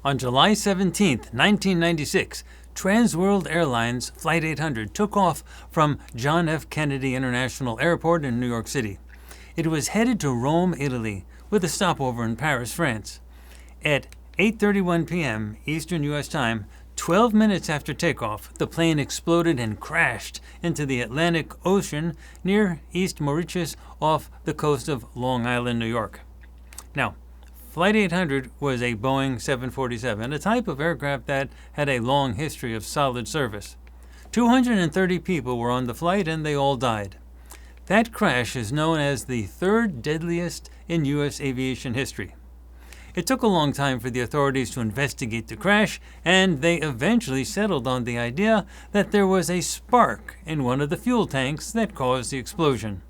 On July 17, 1996, Transworld Airlines Flight 800 took off from John F. Kennedy International Airport in New York City. It was headed to Rome, Italy, with a stopover in Paris, France. At 8:31 p.m. Eastern U.S. time, 12 minutes after takeoff, the plane exploded and crashed into the Atlantic Ocean near East Mauritius off the coast of Long Island, New York. Now, Flight 800 was a Boeing 747, a type of aircraft that had a long history of solid service. 230 people were on the flight and they all died. That crash is known as the third deadliest in U.S. aviation history. It took a long time for the authorities to investigate the crash, and they eventually settled on the idea that there was a spark in one of the fuel tanks that caused the explosion.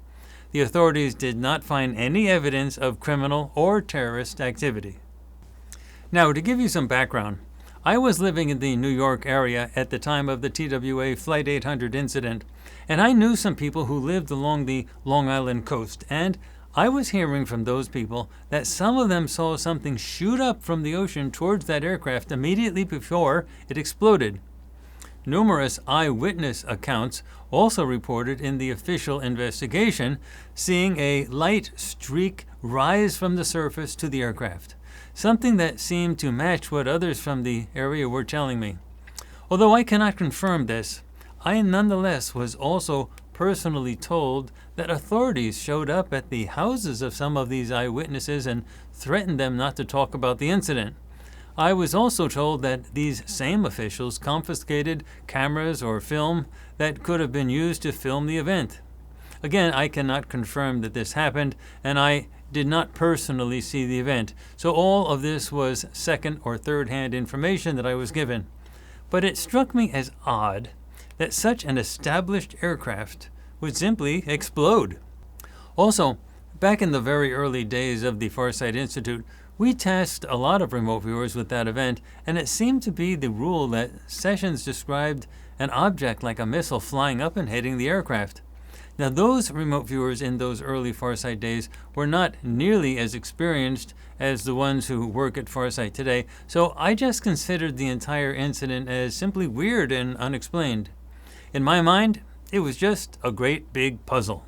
The authorities did not find any evidence of criminal or terrorist activity. Now, to give you some background, I was living in the New York area at the time of the TWA Flight 800 incident, and I knew some people who lived along the Long Island coast, and I was hearing from those people that some of them saw something shoot up from the ocean towards that aircraft immediately before it exploded. Numerous eyewitness accounts also reported in the official investigation seeing a light streak rise from the surface to the aircraft, something that seemed to match what others from the area were telling me. Although I cannot confirm this, I nonetheless was also personally told that authorities showed up at the houses of some of these eyewitnesses and threatened them not to talk about the incident. I was also told that these same officials confiscated cameras or film that could have been used to film the event. Again, I cannot confirm that this happened, and I did not personally see the event, so all of this was second or third-hand information that I was given. But it struck me as odd that such an established aircraft would simply explode. Also, back in the very early days of the Farsight Institute, we tasked a lot of remote viewers with that event, and it seemed to be the rule that sessions described an object like a missile flying up and hitting the aircraft. Now, those remote viewers in those early Farsight days were not nearly as experienced as the ones who work at Farsight today, so I just considered the entire incident as simply weird and unexplained. In my mind, it was just a great big puzzle.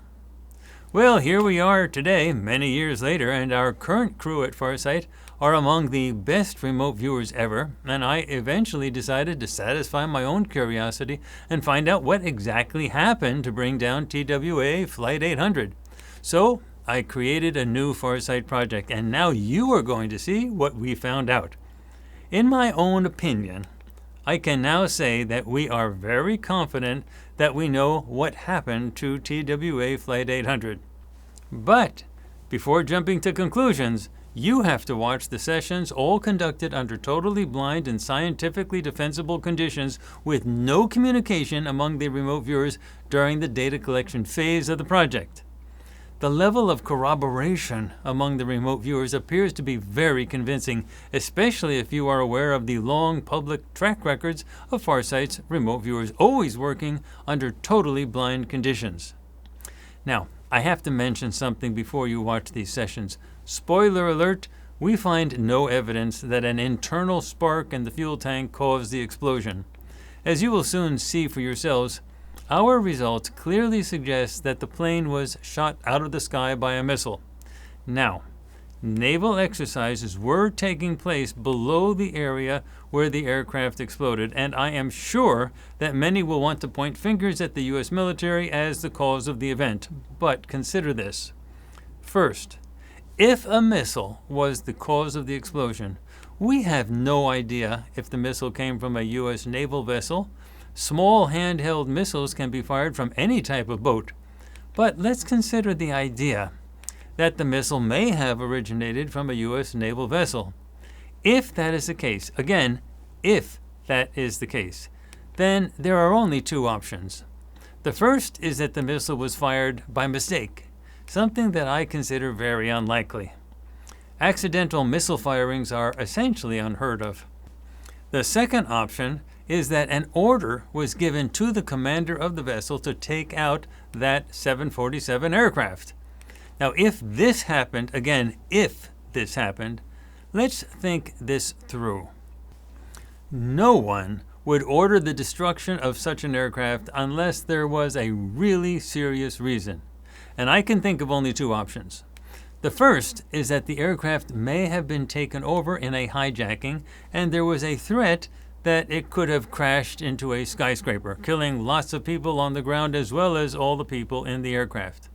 Well, here we are today, many years later, and our current crew at Farsight are among the best remote viewers ever, and I eventually decided to satisfy my own curiosity and find out what exactly happened to bring down TWA Flight 800. So I created a new Farsight project, and now you are going to see what we found out. In my own opinion, I can now say that we are very confident that we know what happened to TWA Flight 800. But before jumping to conclusions, you have to watch the sessions all conducted under totally blind and scientifically defensible conditions with no communication among the remote viewers during the data collection phase of the project. The level of corroboration among the remote viewers appears to be very convincing, especially if you are aware of the long public track records of Farsight's remote viewers always working under totally blind conditions. Now, I have to mention something before you watch these sessions. Spoiler alert, we find no evidence that an internal spark in the fuel tank caused the explosion. As you will soon see for yourselves, our results clearly suggest that the plane was shot out of the sky by a missile. Now, naval exercises were taking place below the area where the aircraft exploded, and I am sure that many will want to point fingers at the U.S. military as the cause of the event. But consider this. First, if a missile was the cause of the explosion, we have no idea if the missile came from a U.S. naval vessel. Small handheld missiles can be fired from any type of boat. But let's consider the idea that the missile may have originated from a U.S. naval vessel. If that is the case, again, if that is the case, then there are only two options. The first is that the missile was fired by mistake, something that I consider very unlikely. Accidental missile firings are essentially unheard of. The second option is that an order was given to the commander of the vessel to take out that 747 aircraft. Now, if this happened, again, if this happened, let's think this through. No one would order the destruction of such an aircraft unless there was a really serious reason. And I can think of only two options. The first is that the aircraft may have been taken over in a hijacking, and there was a threat that it could have crashed into a skyscraper, killing lots of people on the ground as well as all the people in the aircraft.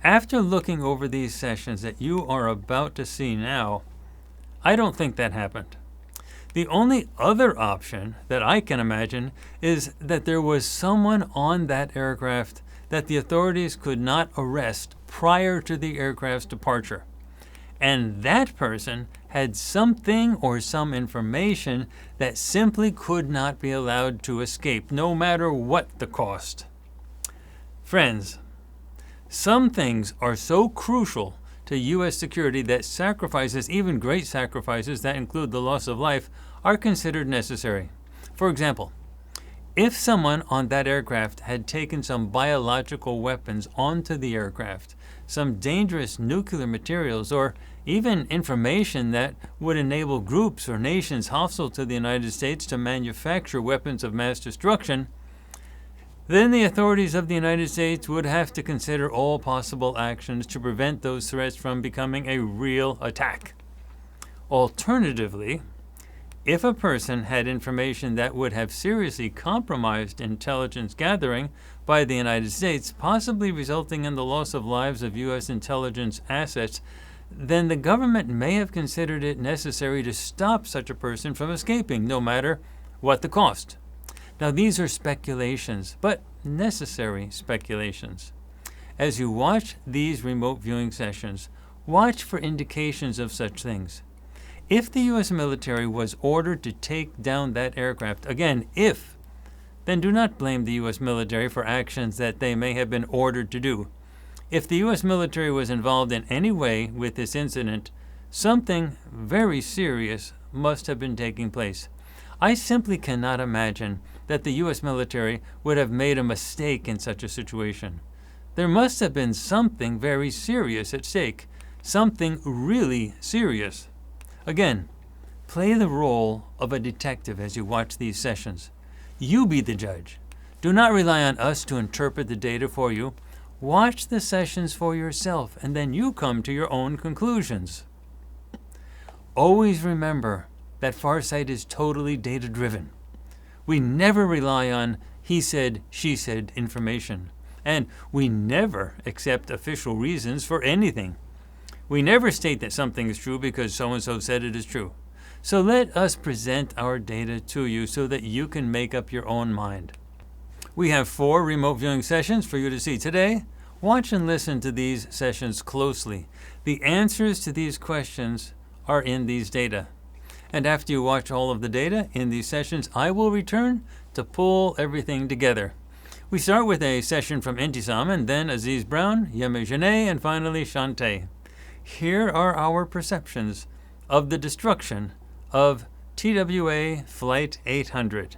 After looking over these sessions that you are about to see now, I don't think that happened. The only other option that I can imagine is that there was someone on that aircraft that the authorities could not arrest prior to the aircraft's departure. And that person had something or some information that simply could not be allowed to escape, no matter what the cost. Friends, some things are so crucial to U.S. security that sacrifices, even great sacrifices that include the loss of life, are considered necessary. For example, if someone on that aircraft had taken some biological weapons onto the aircraft, some dangerous nuclear materials, or even information that would enable groups or nations hostile to the United States to manufacture weapons of mass destruction, then the authorities of the United States would have to consider all possible actions to prevent those threats from becoming a real attack. Alternatively, if a person had information that would have seriously compromised intelligence gathering by the United States, possibly resulting in the loss of lives of U.S. intelligence assets, then the government may have considered it necessary to stop such a person from escaping, no matter what the cost. Now, these are speculations, but necessary speculations. As you watch these remote viewing sessions, watch for indications of such things. If the U.S. military was ordered to take down that aircraft, again, if, then do not blame the U.S. military for actions that they may have been ordered to do. If the U.S. military was involved in any way with this incident, something very serious must have been taking place. I simply cannot imagine that the U.S. military would have made a mistake in such a situation. There must have been something very serious at stake, something really serious. Again, play the role of a detective as you watch these sessions. You be the judge. Do not rely on us to interpret the data for you. Watch the sessions for yourself, and then you come to your own conclusions. Always remember that Farsight is totally data-driven. We never rely on he said, she said information, and we never accept official reasons for anything. We never state that something is true because so-and-so said it is true. So let us present our data to you so that you can make up your own mind. We have 4 remote viewing sessions for you to see today. Watch and listen to these sessions closely. The answers to these questions are in these data. And after you watch all of the data in these sessions, I will return to pull everything together. We start with a session from Intisam, and then Aziz Brown, Yeme Janae, and finally Shantae. Here are our perceptions of the destruction of TWA Flight 800.